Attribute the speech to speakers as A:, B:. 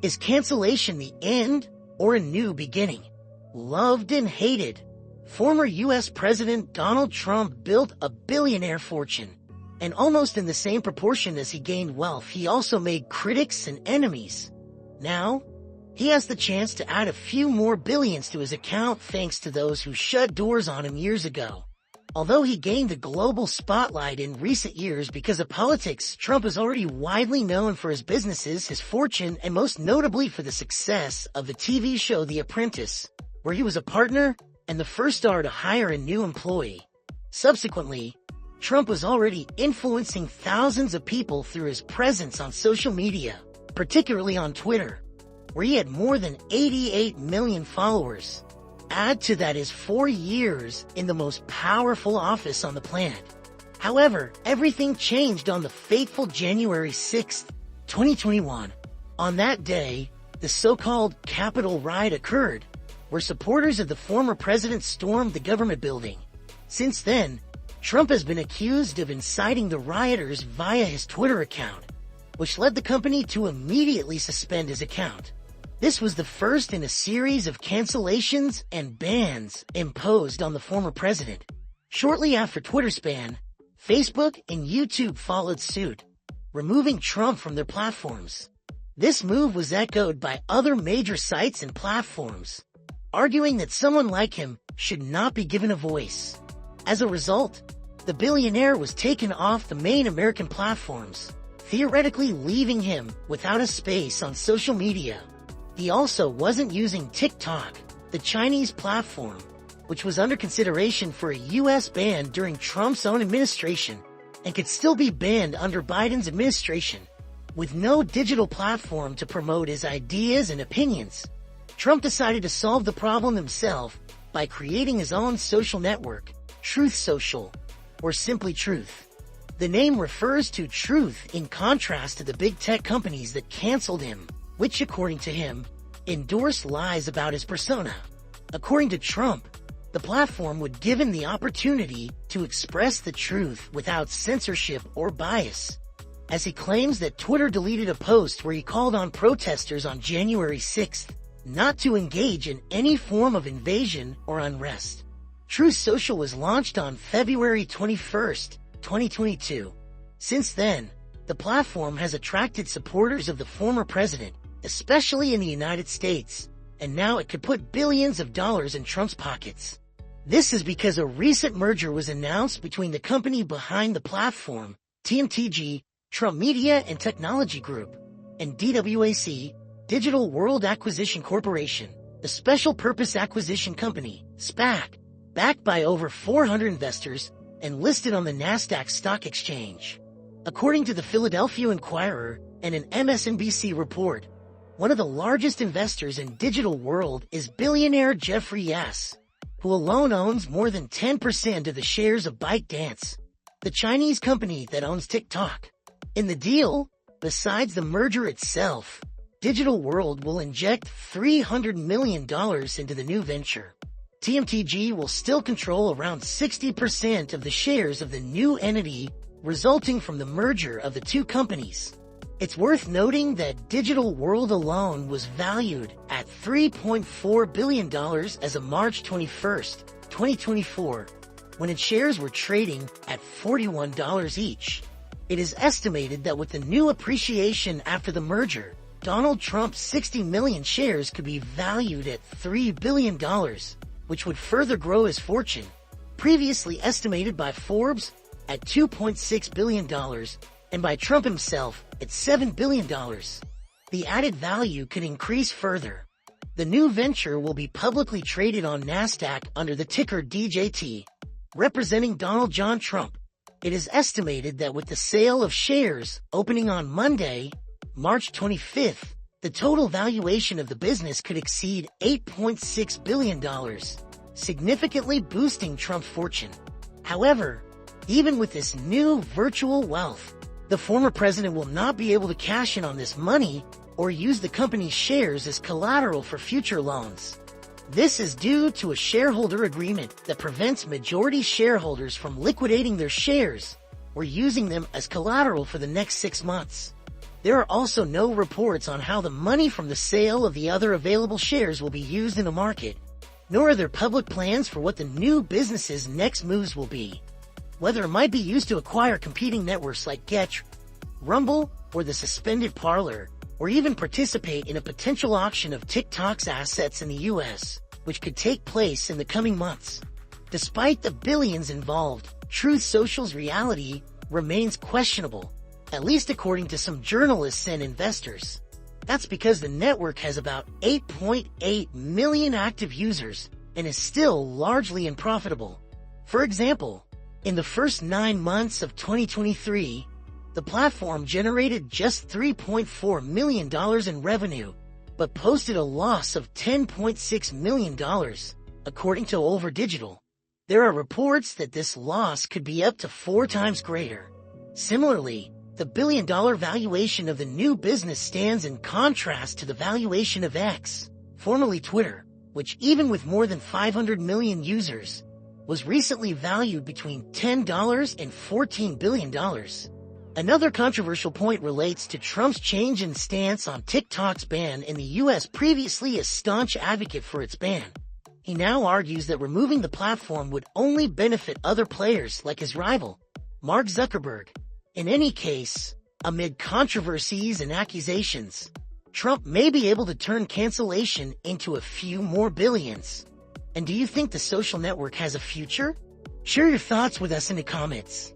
A: Is cancellation the end or a new beginning? Loved and hated, former U.S. President Donald Trump built a billionaire fortune. And almost in the same proportion as he gained wealth, he also made critics and enemies. Now, he has the chance to add a few more billions to his account thanks to those who shut doors on him years ago. Although he gained the global spotlight in recent years because of politics, Trump is already widely known for his businesses, his fortune, and most notably for the success of the TV show The Apprentice, where he was a partner and the first star to hire a new employee. Subsequently, Trump was already influencing thousands of people through his presence on social media, particularly on Twitter, where he had more than 88 million followers. Add to that his 4 years in the most powerful office on the planet. However, everything changed on the fateful January 6, 2021. On that day, the so-called Capitol riot occurred, where supporters of the former president stormed the government building. Since then, Trump has been accused of inciting the rioters via his Twitter account, which led the company to immediately suspend his account. This was the first in a series of cancellations and bans imposed on the former president. Shortly after Twitter's ban, Facebook and YouTube followed suit, removing Trump from their platforms. This move was echoed by other major sites and platforms, arguing that someone like him should not be given a voice. As a result, the billionaire was taken off the main American platforms, theoretically leaving him without a space on social media. He also wasn't using TikTok, the Chinese platform, which was under consideration for a U.S. ban during Trump's own administration and could still be banned under Biden's administration. With no digital platform to promote his ideas and opinions, Trump decided to solve the problem himself by creating his own social network, Truth Social, or simply Truth. The name refers to truth in contrast to the big tech companies that canceled him, which, according to him, endorsed lies about his persona. According to Trump, the platform would give him the opportunity to express the truth without censorship or bias, as he claims that Twitter deleted a post where he called on protesters on January 6th not to engage in any form of invasion or unrest. Truth Social was launched on February 21st, 2022. Since then, the platform has attracted supporters of the former president, especially in the United States, and now it could put billions of dollars in Trump's pockets. This is because a recent merger was announced between the company behind the platform, TMTG, Trump Media and Technology Group, and DWAC, Digital World Acquisition Corporation, a special purpose acquisition company, SPAC, backed by over 400 investors and listed on the Nasdaq Stock Exchange. According to the Philadelphia Inquirer and an MSNBC report, one of the largest investors in digital world is billionaire Jeffrey Yas, who alone owns more than 10% of the shares of ByteDance, the Chinese company that owns TikTok. In the deal, besides the merger itself, Digital World will inject $300 million into the new venture. TMTG will still control around 60% of the shares of the new entity resulting from the merger of the two companies. It's worth noting that Digital World alone was valued at $3.4 billion as of March 21st, 2024, when its shares were trading at $41 each. It is estimated that with the new appreciation after the merger, Donald Trump's 60 million shares could be valued at $3 billion, which would further grow his fortune, previously estimated by Forbes at $2.6 billion and by Trump himself at $7 billion. The added value could increase further. The new venture will be publicly traded on Nasdaq under the ticker DJT, representing Donald John Trump. It is estimated that with the sale of shares opening on Monday, March 25th, the total valuation of the business could exceed $8.6 billion, significantly boosting Trump's fortune. However, even with this new virtual wealth, the former president will not be able to cash in on this money or use the company's shares as collateral for future loans. This is due to a shareholder agreement that prevents majority shareholders from liquidating their shares or using them as collateral for the next 6 months. There are also no reports on how the money from the sale of the other available shares will be used in the market, nor are there public plans for what the new business's next moves will be. Whether it might be used to acquire competing networks like Get, Rumble, or the suspended Parler, or even participate in a potential auction of TikTok's assets in the US, which could take place in the coming months. Despite the billions involved, Truth Social's reality remains questionable, at least according to some journalists and investors. That's because the network has about 8.8 million active users and is still largely unprofitable. For example, in the first 9 months of 2023, the platform generated just $3.4 million in revenue, but posted a loss of $10.6 million, according to Over Digital. There are reports that this loss could be up to 4 times greater. Similarly, the billion-dollar valuation of the new business stands in contrast to the valuation of X, formerly Twitter, which even with more than 500 million users, was recently valued between $10 and $14 billion. Another controversial point relates to Trump's change in stance on TikTok's ban in the U.S. Previously a staunch advocate for its ban, he now argues that removing the platform would only benefit other players like his rival, Mark Zuckerberg. In any case, amid controversies and accusations, Trump may be able to turn cancellation into a few more billions. And do you think the social network has a future? Share your thoughts with us in the comments.